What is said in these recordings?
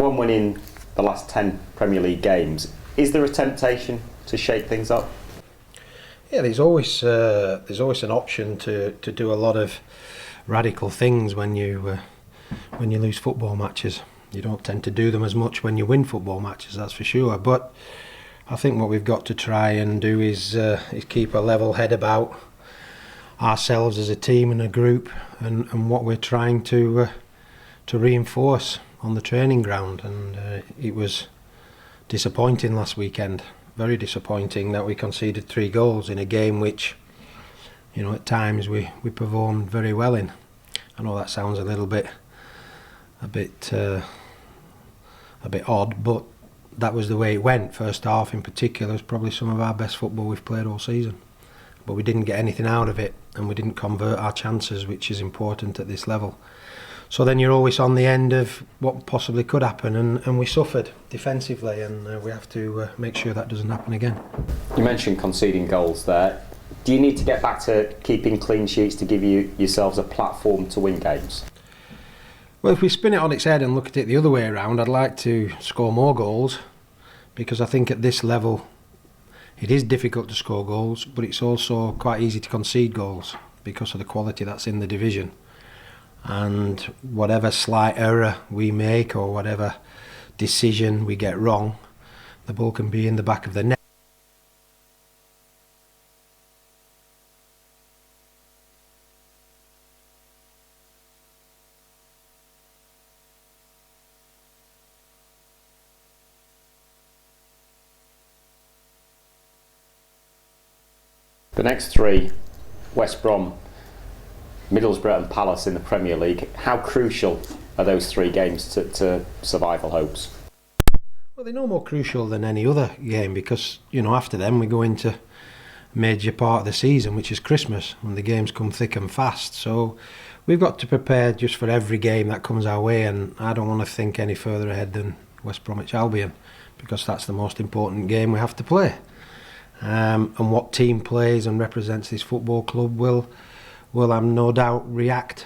on winning the last 10 Premier League games. Is there a temptation to shake things up? Yeah, there's always an option to do a lot of radical things when you lose football matches. You don't tend to do them as much when you win football matches, that's for sure. But I think what we've got to try and do is keep a level head about ourselves as a team and a group, and what we're trying to reinforce on the training ground. And it was disappointing last weekend, very disappointing that we conceded 3 goals in a game which, you know, at times we performed very well in. I know that sounds a bit odd, but that was the way it went. First half in particular was probably some of our best football we've played all season, but we didn't get anything out of it, and we didn't convert our chances, which is important at this level. So then you're always on the end of what possibly could happen, and we suffered defensively, and we have to make sure that doesn't happen again. You mentioned conceding goals there. Do you need to get back to keeping clean sheets to give yourselves a platform to win games? Well, if we spin it on its head and look at it the other way around, I'd like to score more goals, because I think at this level it is difficult to score goals, but it's also quite easy to concede goals because of the quality that's in the division. And whatever slight error we make or whatever decision we get wrong, the ball can be in the back of the net. The next 3, West Brom, Middlesbrough and Palace in the Premier League. How crucial are those 3 games to survival hopes? Well, they're no more crucial than any other game, because, you know, after them we go into a major part of the season, which is Christmas, and the games come thick and fast. So we've got to prepare just for every game that comes our way, and I don't want to think any further ahead than West Bromwich Albion, because that's the most important game we have to play. And what team plays and represents this football club will I've no doubt react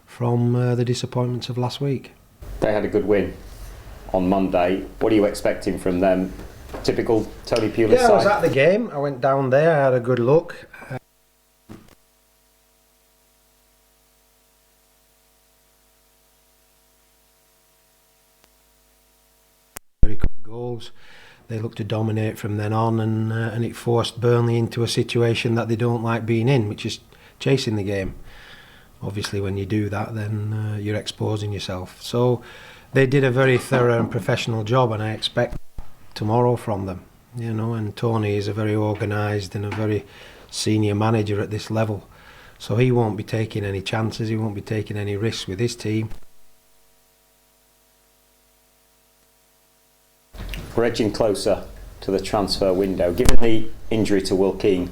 from the disappointments of last week. They had a good win on Monday. What are you expecting from them? Typical Tony Pulis side? I was at the game. I went down there, I had a good look. Very quick goals. They looked to dominate from then on, and it forced Burnley into a situation that they don't like being in, which is chasing the game. Obviously, when you do that, then you're exposing yourself. So they did a very thorough and professional job, and I expect tomorrow from them. You know, and Tony is a very organised and a very senior manager at this level, so he won't be taking any chances. He won't be taking any risks with his team. We're edging closer to the transfer window. Given the injury to Will Keane,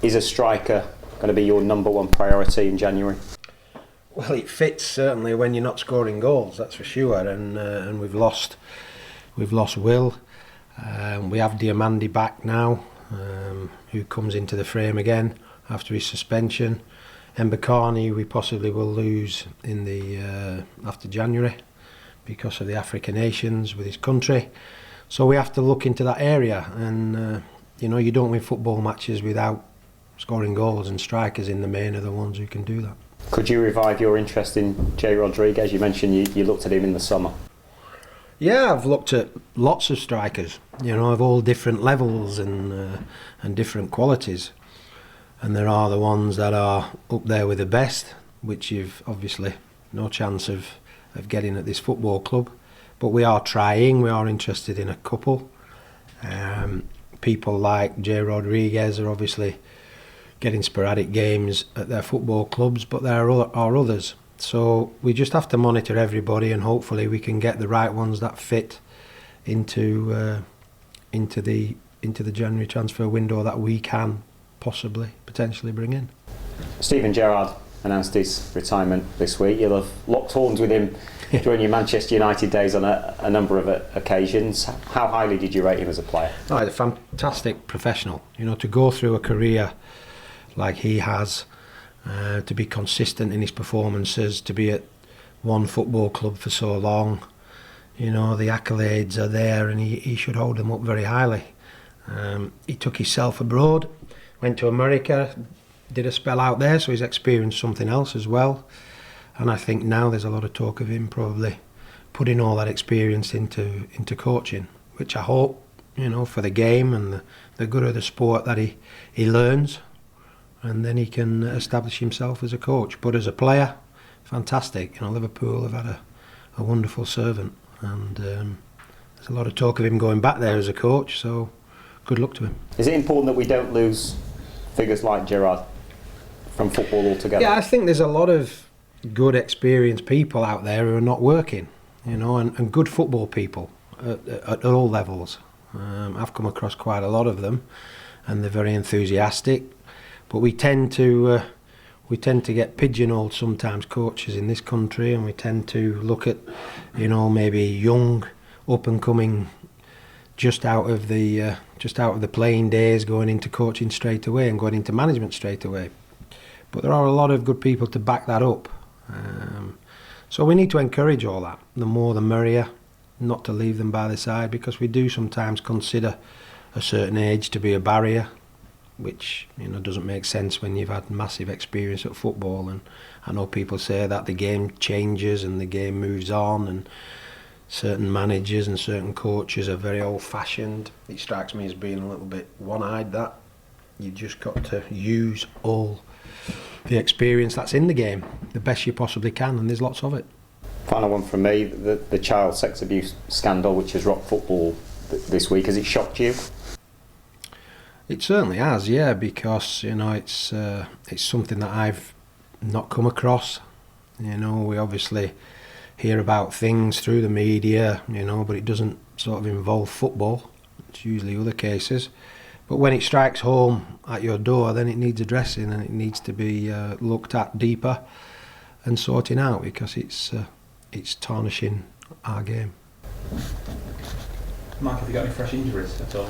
is a striker going to be your number 1 priority in January? Well, it fits certainly when you're not scoring goals, that's for sure. And we've lost Will. We have Diamandi back now, who comes into the frame again after his suspension. Mbakani we possibly will lose in the after January because of the African nations with his country. So we have to look into that area, and you know, you don't win football matches without scoring goals, and strikers in the main are the ones who can do that. Could you revive your interest in Jay Rodriguez? You mentioned you looked at him in the summer. Yeah, I've looked at lots of strikers, you know, of all different levels and different qualities, and there are the ones that are up there with the best, which you've obviously no chance of getting at this football club. But we are trying, we are interested in a couple. People like Jay Rodriguez are obviously getting sporadic games at their football clubs, but there are others. So we just have to monitor everybody, and hopefully we can get the right ones that fit into the January transfer window that we can potentially bring in. Steven Gerrard announced his retirement this week. You'll have locked horns with him during your Manchester United days on a number of occasions. How highly did you rate him as a player? Oh, he's a fantastic professional. You know, to go through a career like he has, to be consistent in his performances, to be at one football club for so long, You know, the accolades are there, and he should hold them up very highly. He took himself abroad, went to America, did a spell out there, so he's experienced something else as well. And I think now there's a lot of talk of him probably putting all that experience into coaching, which I hope, you know, for the game and the good of the sport, that he learns, and then he can establish himself as a coach. But as a player, fantastic. You know, Liverpool have had a wonderful servant, and there's a lot of talk of him going back there as a coach, so good luck to him. Is it important that we don't lose figures like Gerrard from football altogether? Yeah, I think there's a lot of good, experienced people out there who are not working, you know, and good football people at all levels. I've come across quite a lot of them, and they're very enthusiastic. But we tend to get pigeonholed sometimes, coaches in this country, and we tend to look at, you know, maybe young, up and coming, just out of the playing days, going into coaching straight away and going into management straight away. But there are a lot of good people to back that up. So we need to encourage all that. The more the merrier, not to leave them by the side, because we do sometimes consider a certain age to be a barrier, which, you know, doesn't make sense when you've had massive experience at football. And I know people say that the game changes and the game moves on, and certain managers and certain coaches are very old-fashioned. It strikes me as being a little bit one-eyed, that you've just got to use all the experience that's in the game the best you possibly can, and there's lots of it. Final one from me, the child sex abuse scandal which has rocked football this week, has it shocked you? It certainly has, yeah, because, you know, it's something that I've not come across. You know, we obviously hear about things through the media, you know, but it doesn't sort of involve football. It's usually other cases. But when it strikes home at your door, then it needs addressing, and it needs to be looked at deeper and sorting out, because it's tarnishing our game. Mike, have you got any fresh injuries at all?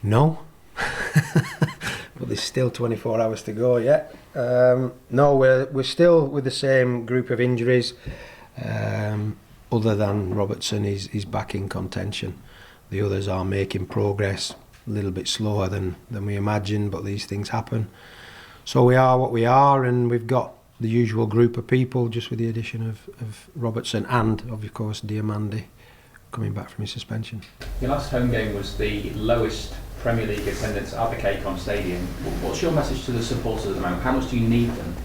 No, but there's still 24 hours to go yet. No, we're still with the same group of injuries. Other than Robertson, he's back in contention. The others are making progress, a little bit slower than we imagined, but these things happen. So we are what we are, and we've got the usual group of people, just with the addition of Robertson and, of course, Diamandi coming back from his suspension. Your last home game was the lowest Premier League attendance at the KCOM Stadium. What's your message to the supporters at the moment? How much do you need them?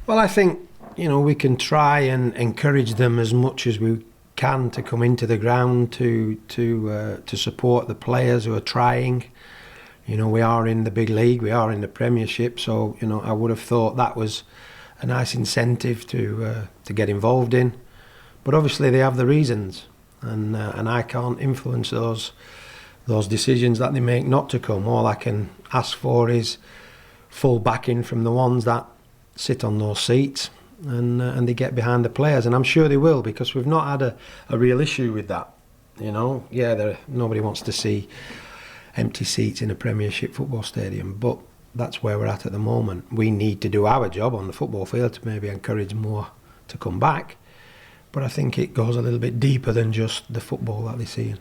Well, I think, you know, we can try and encourage them as much as we can to come into the ground to support the players who are trying. You know, we are in the big league, we are in the Premiership, so, you know, I would have thought that was a nice incentive to get involved in. But obviously they have the reasons, and I can't influence those decisions that they make not to come. All I can ask for is full backing from the ones that sit on those seats, and they get behind the players, and I'm sure they will, because we've not had a real issue with that. You know, yeah, nobody wants to see empty seats in a Premiership football stadium, but that's where we're at the moment. We need to do our job on the football field to maybe encourage more to come back, but I think it goes a little bit deeper than just the football that they're seeing.